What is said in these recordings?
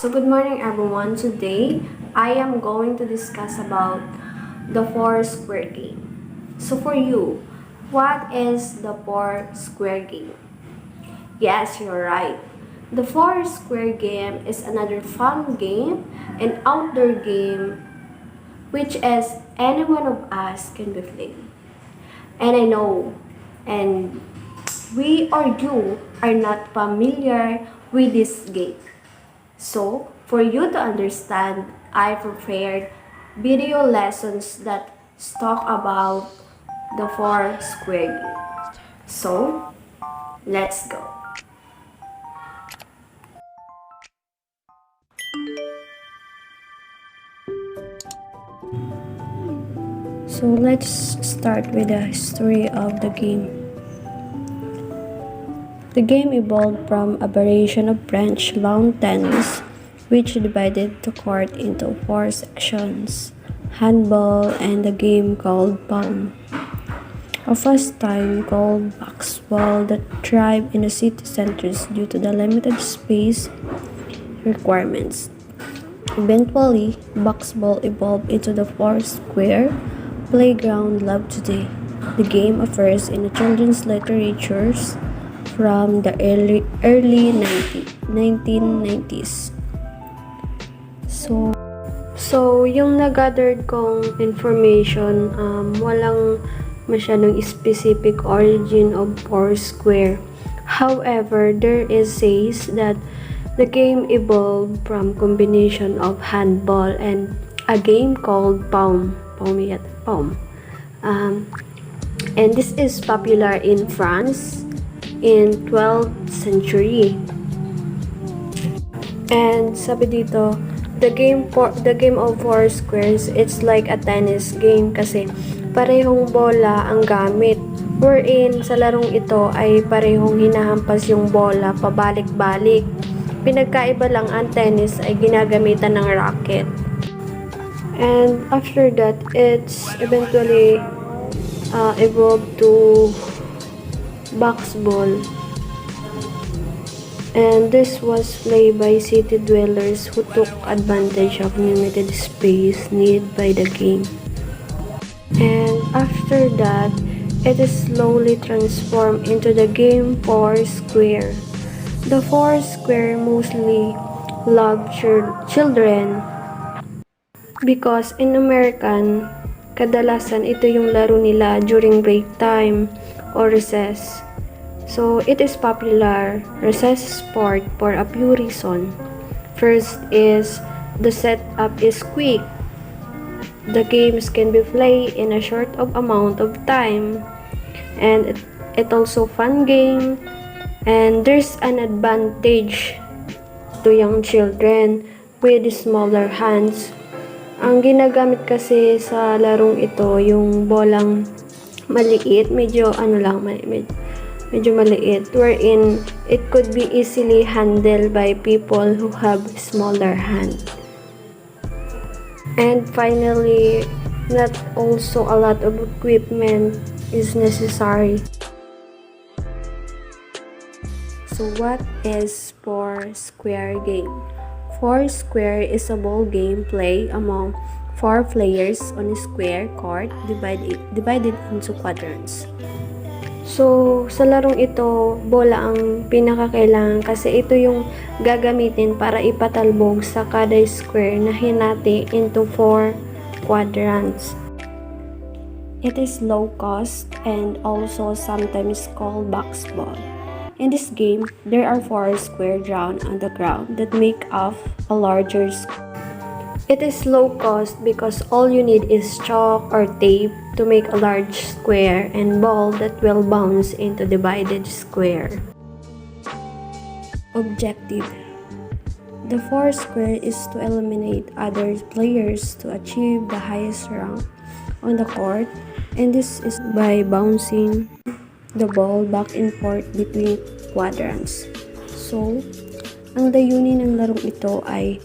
So good morning everyone. Today I am going to discuss about the four square game. So for you, what is the four square game? Yes, you're right. The four square game is another fun game and outdoor game which is any one of us can be playing. And I know and we or you are not familiar with this game. So, for you to understand, I prepared video lessons that talk about the four square game. So, let's go. So, let's start with the history of the game. The game evolved from a variation of French lawn tennis, which divided the court into four sections: handball and a game called palm. A pastime called boxball that thrived in the city centers due to the limited space requirements. Eventually, boxball evolved into the four-square playground loved today. The game occurs in the children's literatures from the early 1990s. So yung nagathered kong information, walang masyadong specific origin of Foursquare. However, there is says that the game evolved from combination of handball and a game called Palm. And this is popular in France in 12th century. And sabi dito, the game of four squares, it's like a tennis game kasi parehong bola ang gamit. Wherein sa larong ito ay parehong hinahampas yung bola pabalik-balik. Pinagkaiba lang ang tennis ay ginagamitan ng racket. And after that, it's eventually evolved to boxball. And this was played by city dwellers who took advantage of limited space needed by the game. And after that, it is slowly transformed into the game Foursquare. The Foursquare mostly love children because in American, kadalasan ito yung laro nila during break time or recess. So, it is popular recess sport for a few reasons. First is the setup is quick. The games can be played in a short of amount of time, and it also fun game. And there's an advantage to young children with smaller hands. Ang ginagamit kasi sa larong ito yung bolang maliit, medyo maliit, wherein it could be easily handled by people who have smaller hands. And finally, not also a lot of equipment is necessary. So what is Foursquare game? Foursquare is a ball game played among four players on a square court divided into quadrants. So, sa larong ito, bola ang pinakakailangan kasi ito yung gagamitin para ipatalbog sa kada square na hinati into 4 quadrants. It is low cost and also sometimes called boxball. In this game, there are 4 square drawn on the ground that make up a larger square. It is low cost because all you need is chalk or tape to make a large square and ball that will bounce into divided square. Objective: the Foursquare is to eliminate other players to achieve the highest rank on the court, and this is by bouncing the ball back and forth between quadrants. So, ang layunin ng larong ito ay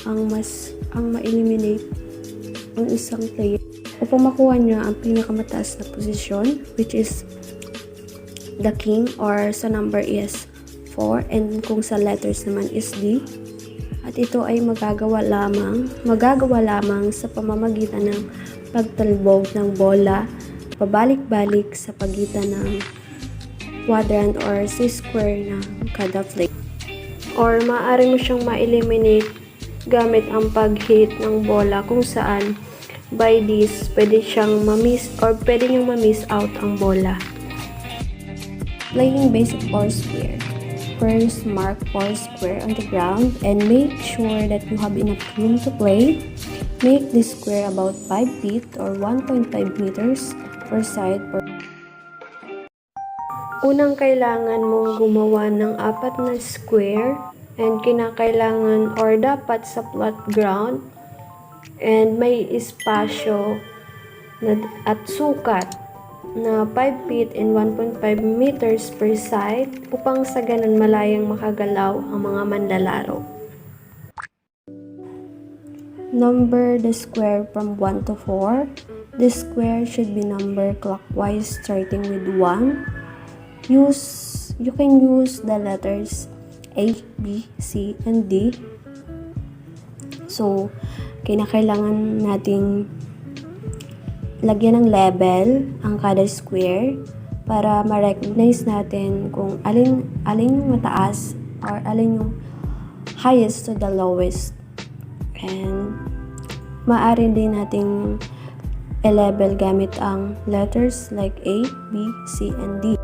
ang ma-eliminate ang isang player upang makuha niya ang pinakamataas na posisyon, which is the king, or sa number is 4, and kung sa letters naman is D, at ito ay magagawa lamang sa pamamagitan ng pagtalbog ng bola pabalik-balik sa pagitan ng quadrant or square ng kada player. Or maaari mo siyang ma-eliminate gamit ang pag-hit ng bola kung saan by this pwede niyang ma-miss out ang bola. Playing basic foursquare. First, mark foursquare on the ground and make sure that you have enough room to play. Make the square about 5 feet or 1.5 meters per side. Unang kailangan mong gumawa ng 4 na square and kinakailangan or dapat sa flat ground and may espasyo at sukat na 5 feet and 1.5 meters per side upang sa ganun malayang makagalaw ang mga manlalaro. Number the square from 1 to 4. The square should be numbered clockwise starting with 1. You can use the letters A, B, C, and D. So, kinakailangan nating lagyan ng label ang kada square para ma-recognize natin kung alin yung mataas or alin yung highest to the lowest. And maaari din nating i-label gamit ang letters like A, B, C, and D.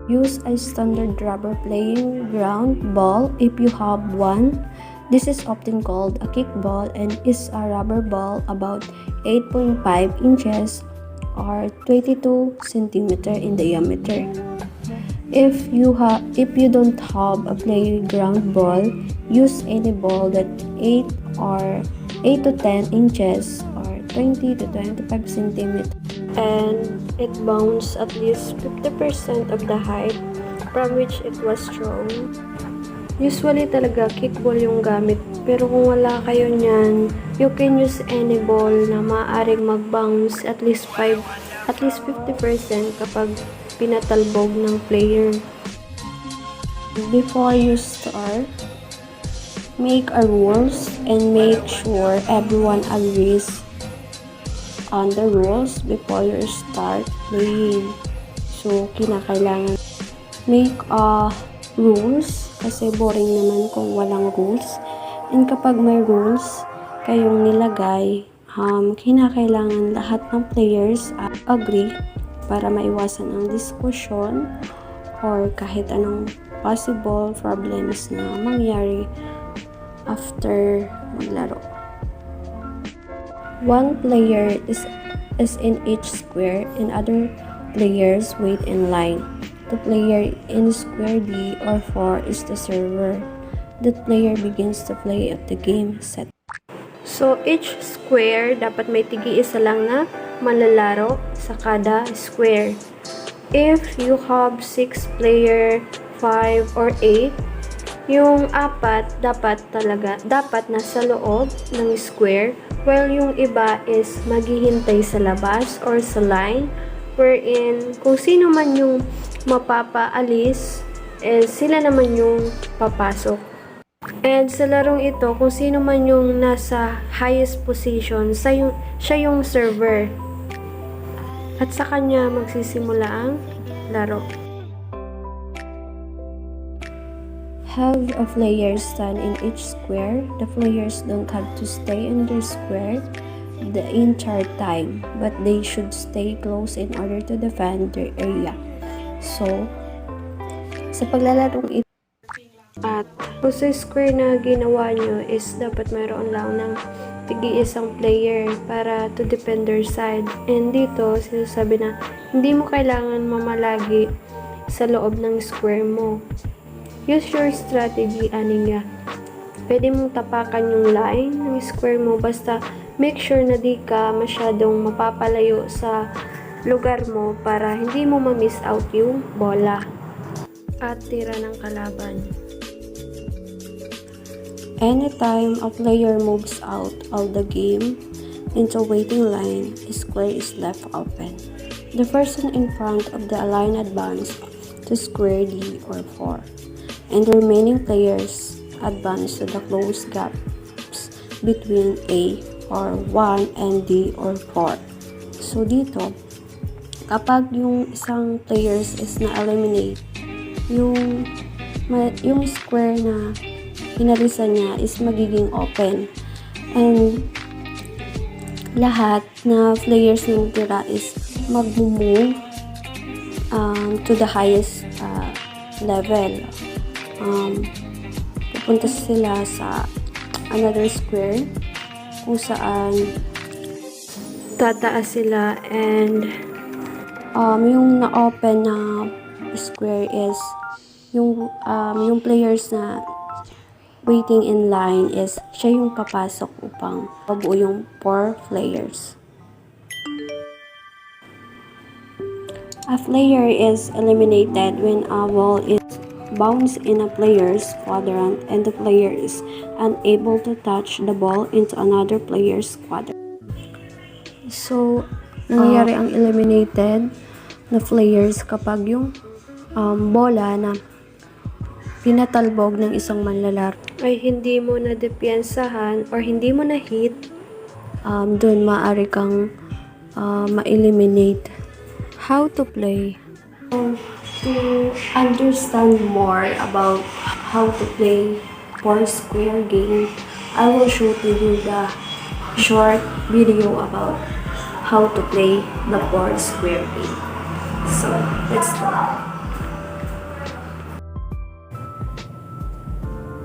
Use a standard rubber playing ground ball if you have one. This is often called a kickball and is a rubber ball about 8.5 inches or 22 centimeter in diameter. If you don't have a playground ball, use any ball that 8 to 10 inches or 20 to 25 centimeter and it bounces at least 50% of the height from which it was thrown. Usually talaga kickball yung gamit, pero kung wala kayo niyan, you can use any ball na maaaring mag-bounce at least 50% kapag pinatalbog ng player. Before you start, make a rules and make sure everyone agrees on the rules before you start playing. So, kinakailangan make rules kasi boring naman kung walang rules. And kapag may rules kayong nilagay, kinakailangan lahat ng players agree para maiwasan ang diskusyon or kahit anong possible problems na mangyari after maglaro. One player is in each square and other players wait in line. The player in square D or 4 is the server. The player begins to play of the game set. So each square dapat may tig-isa lang na manlalaro sa kada square. If you have 6 player, 5 or 8, yung 4 dapat nasa loob ng square, while yung iba is maghihintay sa labas or sa line, wherein kung sino man yung mapapaalis, sila naman yung papasok. And sa larong ito, kung sino man yung nasa highest position, siya yung server. At sa kanya magsisimula ang laro. Have a player stand in each square. The players don't have to stay in their square the entire time, but they should stay close in order to defend their area. So, sa paglalarong ito, at kung sa square na ginawa nyo is dapat mayroon lang ng tig-isang player para to defend their side. And dito, sinasabi na hindi mo kailangan mamalagi sa loob ng square mo. Use your strategy, aniya. Pwede mong tapakan yung line ng square mo, basta make sure na di ka masyadong mapapalayo sa lugar mo para hindi mo ma-miss out yung bola at tira ng kalaban. Anytime a player moves out of the game into waiting line, a square is left open. The person in front of the line advances to square D or 4. and the remaining players advance to the closed gaps between A or 1 and D or 4. So dito, kapag yung isang players is na-eliminate, yung square na inalisan niya is magiging open. And lahat na players na natira is mag-move to the highest level. Pupunta sila sa another square kung saan tataas sila, and yung na-open na square is yung players na waiting in line is siya yung papasok upang mabuo yung 4 players. A player is eliminated when a ball is bounced in a player's quadrant and the player is unable to touch the ball into another player's quadrant. So, nangyayari ang eliminated na players kapag yung bola na pinatalbog ng isang manlalaro ay hindi mo na depensahan or hindi mo na hit, doon maaari kang ma-eliminate. How to play? To understand more about how to play Foursquare game, I will show to you the short video about how to play the Foursquare game. So, let's go.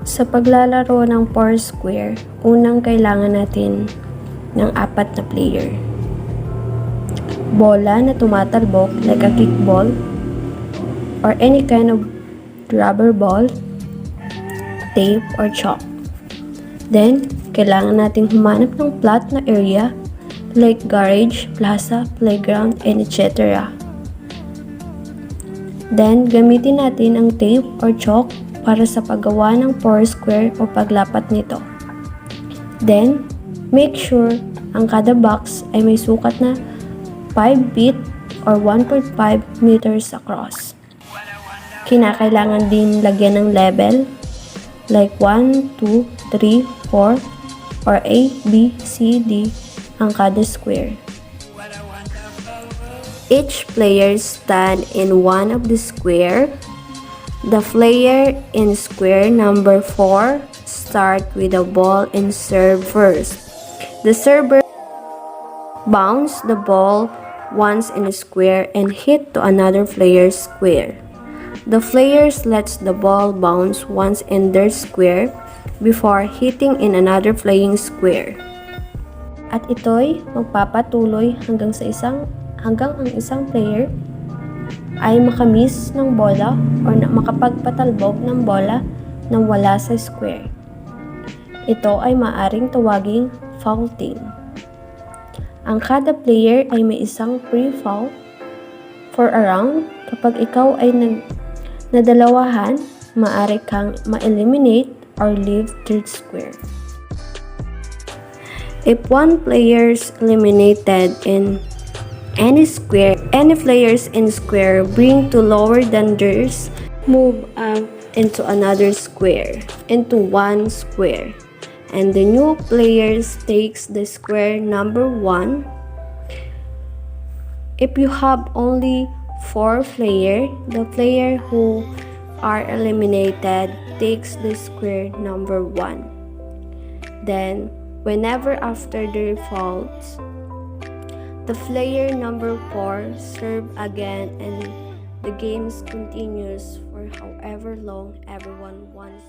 Sa paglalaro ng Foursquare, unang kailangan natin ng 4 na player. Bola na tumatalbog like a kickball or any kind of rubber ball, tape or chalk. Then, kailangan nating humanap ng flat na area like garage, plaza, playground, and etc. Then, gamitin natin ang tape or chalk para sa paggawa ng Foursquare o paglapat nito. Then, make sure ang kada box ay may sukat na 5 feet or 1.5 meters across. Kinakailangan din lagyan ng level like 1, 2, 3, 4 or A, B, C, D ang kada square. Each player stand in one of the square. The player in square number 4 start with a ball and serve first. The server bounce the ball once in a square and hit to another player's square. The players lets the ball bounce once in their square before hitting in another playing square. At ito'y magpapatuloy hanggang ang isang player ay makamiss ng bola or makapagpatalbog ng bola nang wala sa square. Ito ay maaring tawaging faulting. Ang kada player ay may isang free foul for a round. Kapag ikaw ay nadalawahan, maaari kang ma-eliminate or leave third square. If one player is eliminated in any square, any players in square bring to lower than theirs move up into another square, into one square, and the new players takes the square number 1. If you have only 4 players, the player who are eliminated takes the square number 1. Then, whenever after the faults, the player number 4 serve again and the game continues for however long everyone wants.